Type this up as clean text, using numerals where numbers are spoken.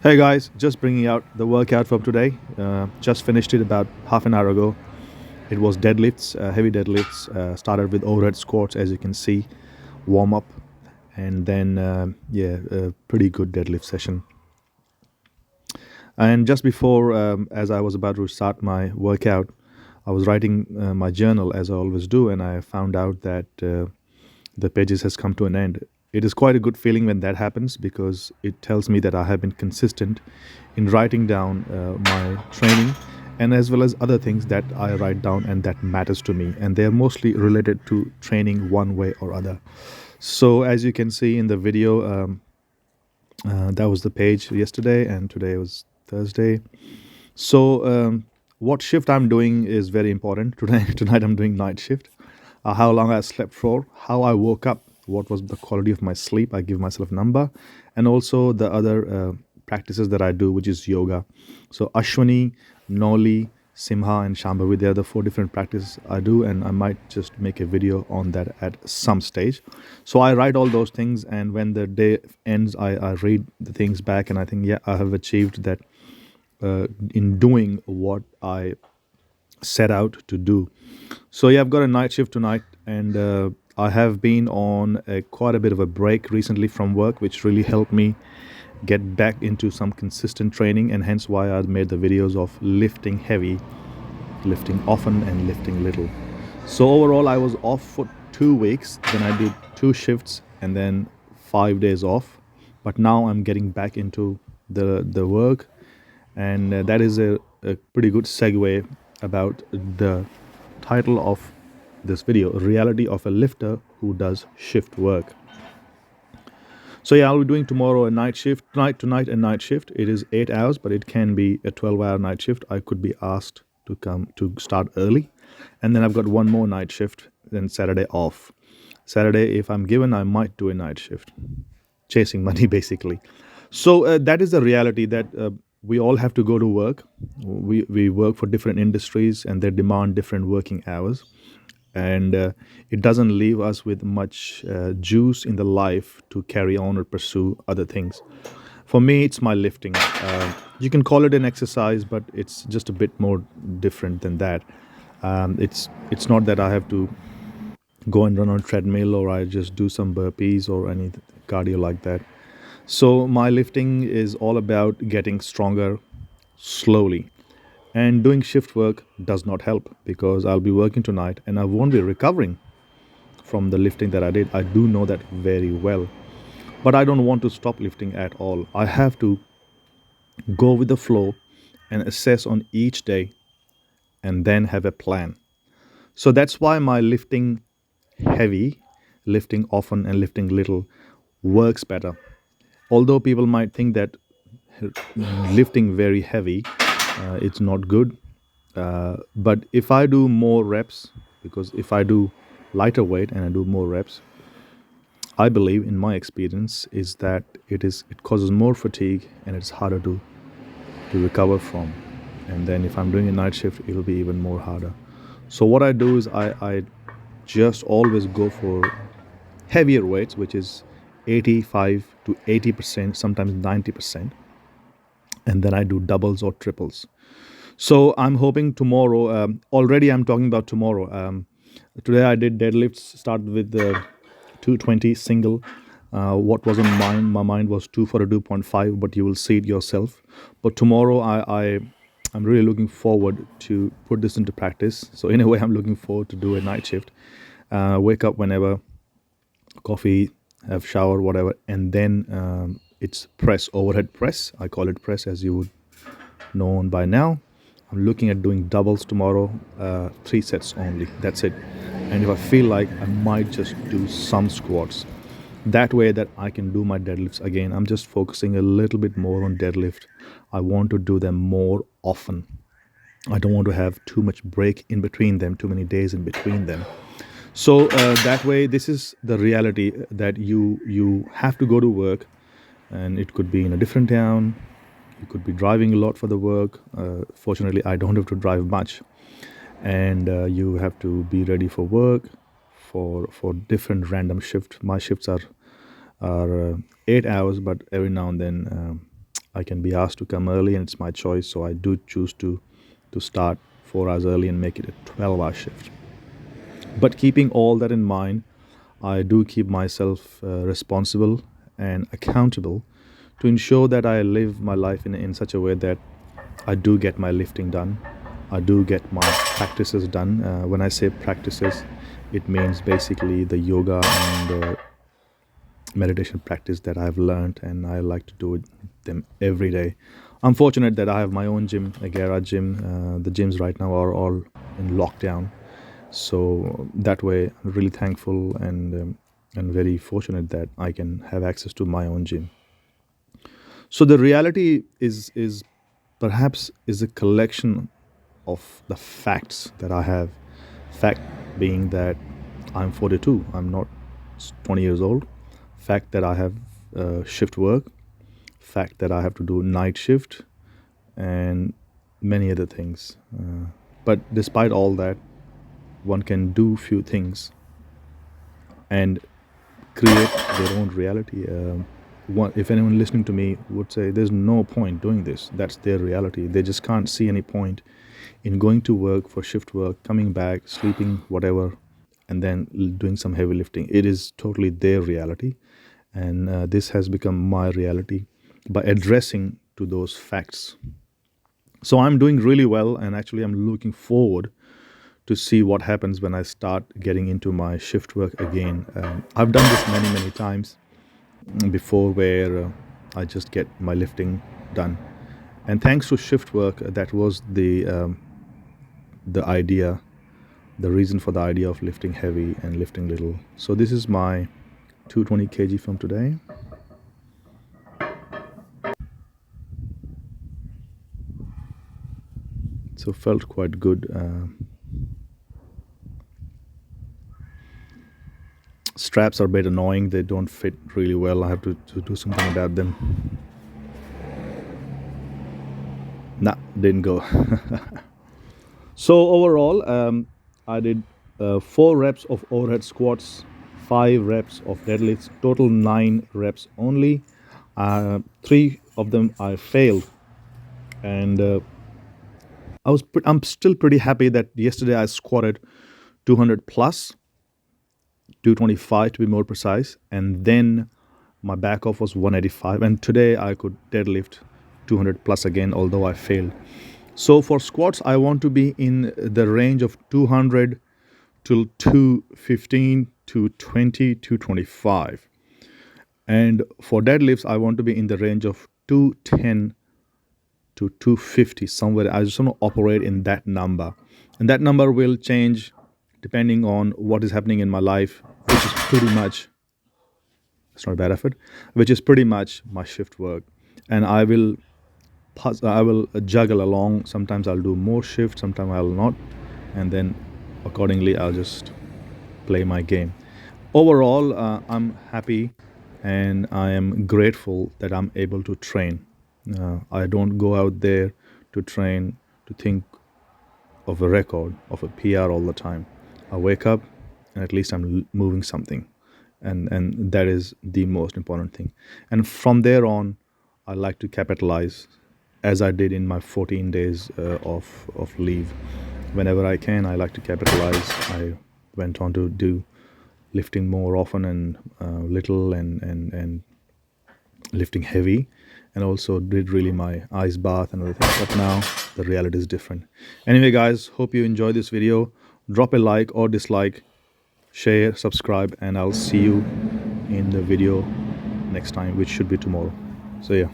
Hey guys, just bringing out the workout from today. Just finished it about half an hour ago. It was deadlifts, heavy deadlifts. Started with overhead squats, as you can see, warm up, and then a pretty good deadlift session. And just before, as I was about to start my workout, I was writing my journal as I always do, and I found out that the pages has come to an end. It is quite a good feeling when that happens because it tells me that I have been consistent in writing down my training and as well as other things that I write down and that matters to me, and they're mostly related to training one way or other. So as you can see in the video, that was the page yesterday and today was Thursday. So what shift I'm doing is very important. Tonight I'm doing night shift. How long I slept for, how I woke up, what was the quality of my sleep. I give myself a number, and also the other practices that I do, which is yoga. So Ashwani, Noli, Simha, and Shambhavi, they are the 4 different practices I do, and I might just make a video on that at some stage. So I write all those things, and when the day ends, I read the things back, and I think, yeah, I have achieved that in doing what I set out to do. So yeah, I've got a night shift tonight, and I have been on quite a bit of a break recently from work, which really helped me get back into some consistent training, and hence why I made the videos of lifting heavy, lifting often, and lifting little. So overall, I was off for 2 weeks. Then I did 2 shifts and then 5 days off. But now I'm getting back into the work, and that is a pretty good segue about the title of this video: reality of a lifter who does shift work. So yeah, I'll be doing tomorrow a night shift, tonight a night shift. It is 8 hours, but it can be a 12-hour night shift. I could be asked to come to start early, and then I've got one more night shift, then Saturday off. Saturday, if I'm given, I might do a night shift, chasing money basically. So that is the reality, that we all have to go to work. We work for different industries, and they demand different working hours, and it doesn't leave us with much juice in the life to carry on or pursue other things. For me, it's my lifting. You can call it an exercise, but it's just a bit more different than that. It's not that I have to go and run on a treadmill, or I just do some burpees or any cardio like that. So my lifting is all about getting stronger slowly. And doing shift work does not help, because I'll be working tonight and I won't be recovering from the lifting that I did. I do know that very well. But I don't want to stop lifting at all. I have to go with the flow and assess on each day and then have a plan. So that's why my lifting heavy, lifting often, and lifting little works better. Although people might think that lifting very heavy, it's not good. But if I do more reps, because if I do lighter weight and I do more reps, I believe, in my experience, is that it causes more fatigue and it's harder to recover from. And then if I'm doing a night shift, it'll be even more harder. So what I do is I just always go for heavier weights, which is 85 to 80%, sometimes 90%. And then I do doubles or triples. So I'm hoping tomorrow, already I'm talking about tomorrow. Today I did deadlifts, started with the 220 single. What was on my mind was 242.5, but you will see it yourself. But tomorrow I'm really looking forward to put this into practice. So in a way, I'm looking forward to do a night shift. Wake up whenever, coffee, have shower, whatever, and then it's press, overhead press. I call it press, as you would know by now. I'm looking at doing doubles tomorrow, 3 sets only. That's it. And if I feel like, I might just do some squats. That way that I can do my deadlifts again. I'm just focusing a little bit more on deadlift. I want to do them more often. I don't want to have too much break in between them, too many days in between them. So that way, this is the reality, that you have to go to work, and it could be in a different town. You could be driving a lot for the work. Fortunately, I don't have to drive much. And you have to be ready for work, for different random shifts. My shifts are 8 hours, but every now and then I can be asked to come early, and it's my choice. So I do choose to start 4 hours early and make it a 12-hour shift. But keeping all that in mind, I do keep myself responsible and accountable to ensure that I live my life in such a way that I do get my lifting done. I do get my practices done. When I say practices, it means basically the yoga and meditation practice that I've learned, and I like to do them every day. I'm fortunate that I have my own gym, a garage gym. The gyms right now are all in lockdown, so that way I'm really thankful and very fortunate that I can have access to my own gym. So the reality is perhaps is a collection of the facts that I have. Fact being that I'm 42, I'm not 20 years old. Fact that I have shift work. Fact that I have to do night shift and many other things. But despite all that, one can do few things and create their own reality. If anyone listening to me would say there's no point doing this, that's their reality. They just can't see any point in going to work for shift work, coming back, sleeping, whatever, and then doing some heavy lifting. It is totally their reality, and this has become my reality by addressing to those facts. So I'm doing really well, and actually I'm looking forward to see what happens when I start getting into my shift work again. I've done this many times before, where I just get my lifting done, and thanks to shift work, that was the idea, the reason for the idea of lifting heavy and lifting little. So this is my 220 kg from today. So felt quite good. Straps are a bit annoying. They don't fit really well. I have to do something about them. Nah, didn't go. So overall, I did 4 reps of overhead squats, 5 reps of deadlifts, total 9 reps only. 3 of them I failed, and I'm still pretty happy that yesterday I squatted 200 plus, 225 to be more precise, and then my back off was 185, and today I could deadlift 200 plus again, although I failed. So for squats, I want to be in the range of 200 till 215, 220, 225. And for deadlifts, I want to be in the range of 210 to 250, somewhere. I just want to operate in that number. And that number will change depending on what is happening in my life, which is pretty much, it's not a bad effort, which is pretty much my shift work. And I will juggle along. Sometimes I'll do more shift, sometimes I'll not, and then accordingly I'll just play my game. Overall, I'm happy and I am grateful that I'm able to train. I don't go out there to train to think of a record, of a PR all the time. I wake up and at least I'm moving something, and that is the most important thing. And from there on, I like to capitalize, as I did in my 14 days of leave. Whenever I can, I like to capitalize. I went on to do lifting more often, and little, and lifting heavy, and also did really my ice bath and everything. But now the reality is different. Anyway, guys, hope you enjoy this video. Drop a like or dislike, share, subscribe, and I'll see you in the video next time, which should be tomorrow. So yeah.